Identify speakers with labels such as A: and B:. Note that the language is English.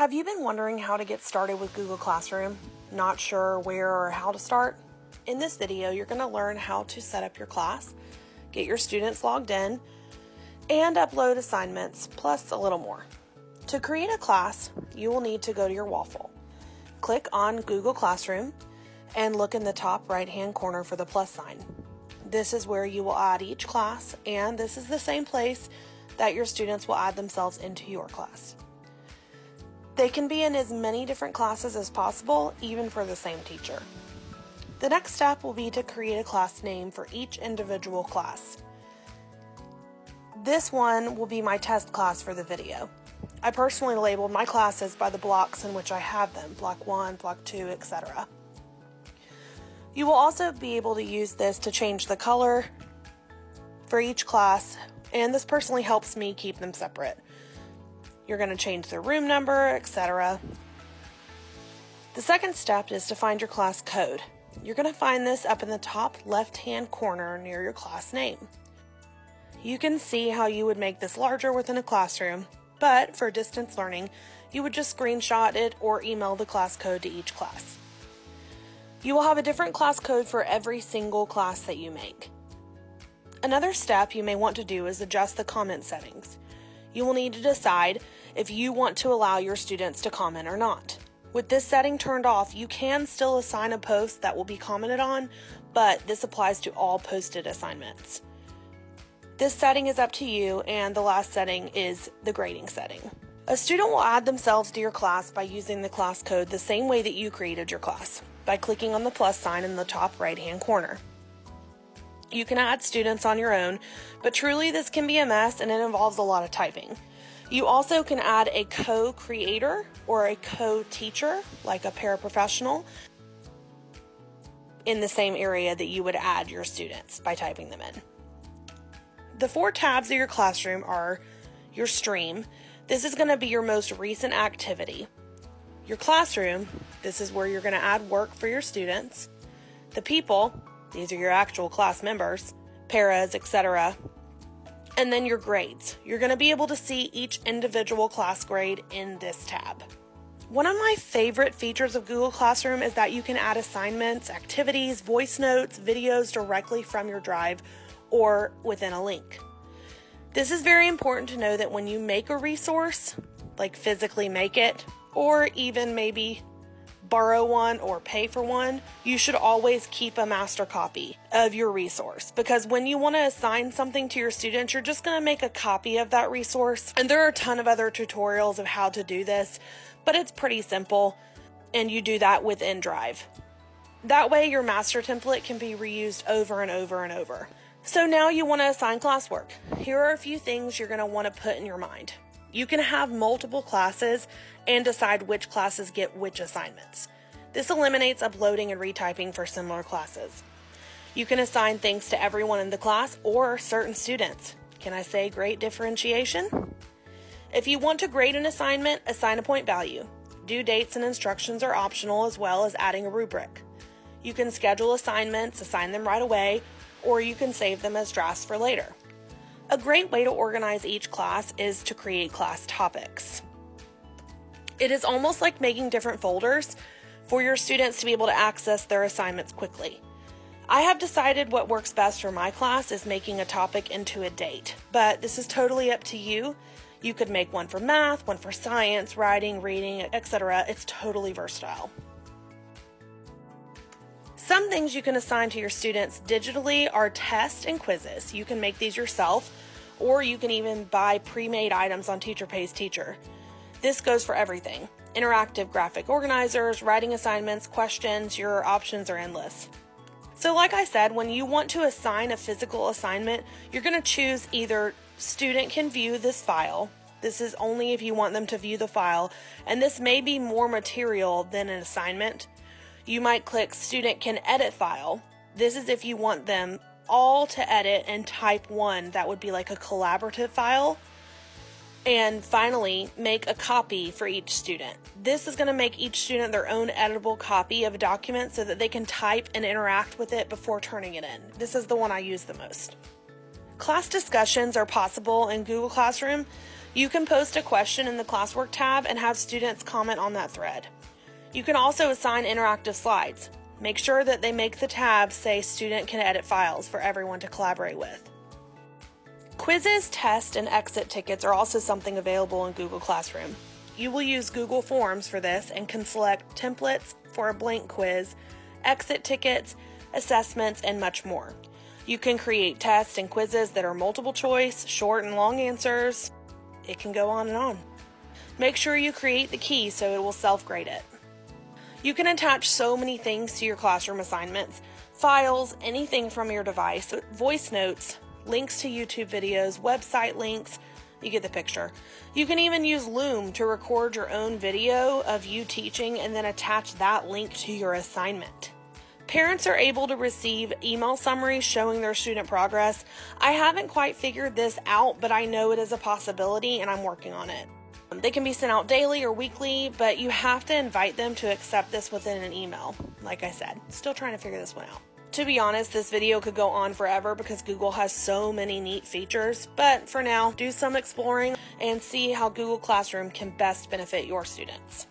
A: Have you been wondering how to get started with Google Classroom? Not sure where or how to start? In this video, you're going to learn how to set up your class, get your students logged in, and upload assignments, plus a little more. To create a class, you will need to go to your waffle. Click on Google Classroom and look in the top right-hand corner for the plus sign. This is where you will add each class, and this is the same place that your students will add themselves into your class. They can be in as many different classes as possible, even for the same teacher. The next step will be to create a class name for each individual class. This one will be my test class for the video. I personally labeled my classes by the blocks in which I have them, block 1, block 2, etc. You will also be able to use this to change the color for each class, and this personally helps me keep them separate. You're going to change the room number, etc. The second step is to find your class code. You're going to find this up in the top left-hand corner near your class name. You can see how you would make this larger within a classroom, but for distance learning, you would just screenshot it or email the class code to each class. You will have a different class code for every single class that you make. Another step you may want to do is adjust the comment settings. You will need to decide if you want to allow your students to comment or not. With this setting turned off, you can still assign a post that will be commented on, but this applies to all posted assignments. This setting is up to you, and the last setting is the grading setting. A student will add themselves to your class by using the class code the same way that you created your class, by clicking on the plus sign in the top right-hand corner. You can add students on your own, but truly this can be a mess and it involves a lot of typing. You also can add a co-creator or a co-teacher, like a paraprofessional, in the same area that you would add your students by typing them in. The 4 tabs of your classroom are your stream. This is going to be your most recent activity. Your classroom, this is where you're going to add work for your students. The people, these are your actual class members, paras, etc. And then your grades. You're going to be able to see each individual class grade in this tab. One of my favorite features of Google Classroom is that you can add assignments, activities, voice notes, videos directly from your drive or within a link. This is very important to know that when you make a resource, like physically make it, or even maybe borrow one or pay for one, you should always keep a master copy of your resource, because when you want to assign something to your students, you're just going to make a copy of that resource. And there are a ton of other tutorials of how to do this, but it's pretty simple, and you do that within Drive. That way your master template can be reused over and over and over. So now you want to assign classwork. Here are a few things you're going to want to put in your mind. You can have multiple classes and decide which classes get which assignments. This eliminates uploading and retyping for similar classes. You can assign things to everyone in the class or certain students. Can I say great differentiation? If you want to grade an assignment, assign a point value. Due dates and instructions are optional, as well as adding a rubric. You can schedule assignments, assign them right away, or you can save them as drafts for later. A great way to organize each class is to create class topics. It is almost like making different folders for your students to be able to access their assignments quickly. I have decided what works best for my class is making a topic into a date, but this is totally up to you. You could make one for math, one for science, writing, reading, etc. It's totally versatile. Some things you can assign to your students digitally are tests and quizzes. You can make these yourself, or you can even buy pre-made items on Teacher Pays Teacher. This goes for everything. Interactive graphic organizers, writing assignments, questions, your options are endless. So like I said, when you want to assign a physical assignment, you're going to choose either student can view this file. This is only if you want them to view the file, and this may be more material than an assignment. You might click student can edit file. This is if you want them all to edit and type one. That would be like a collaborative file. And finally, make a copy for each student. This is going to make each student their own editable copy of a document so that they can type and interact with it before turning it in. This is the one I use the most. Class discussions are possible in Google Classroom. You can post a question in the classwork tab and have students comment on that thread. You can also assign interactive slides. Make sure that they make the tab say student can edit files for everyone to collaborate with. Quizzes, tests, and exit tickets are also something available in Google Classroom. You will use Google Forms for this and can select templates for a blank quiz, exit tickets, assessments, and much more. You can create tests and quizzes that are multiple choice, short and long answers. It can go on and on. Make sure you create the key so it will self-grade it. You can attach so many things to your classroom assignments: files, anything from your device, voice notes, links to YouTube videos, website links. You get the picture. You can even use Loom to record your own video of you teaching and then attach that link to your assignment. Parents are able to receive email summaries showing their student progress. I haven't quite figured this out, but I know it is a possibility and I'm working on it. They can be sent out daily or weekly, but you have to invite them to accept this within an email. Like I said, still trying to figure this one out. To be honest, this video could go on forever because Google has so many neat features, but for now, do some exploring and see how Google Classroom can best benefit your students.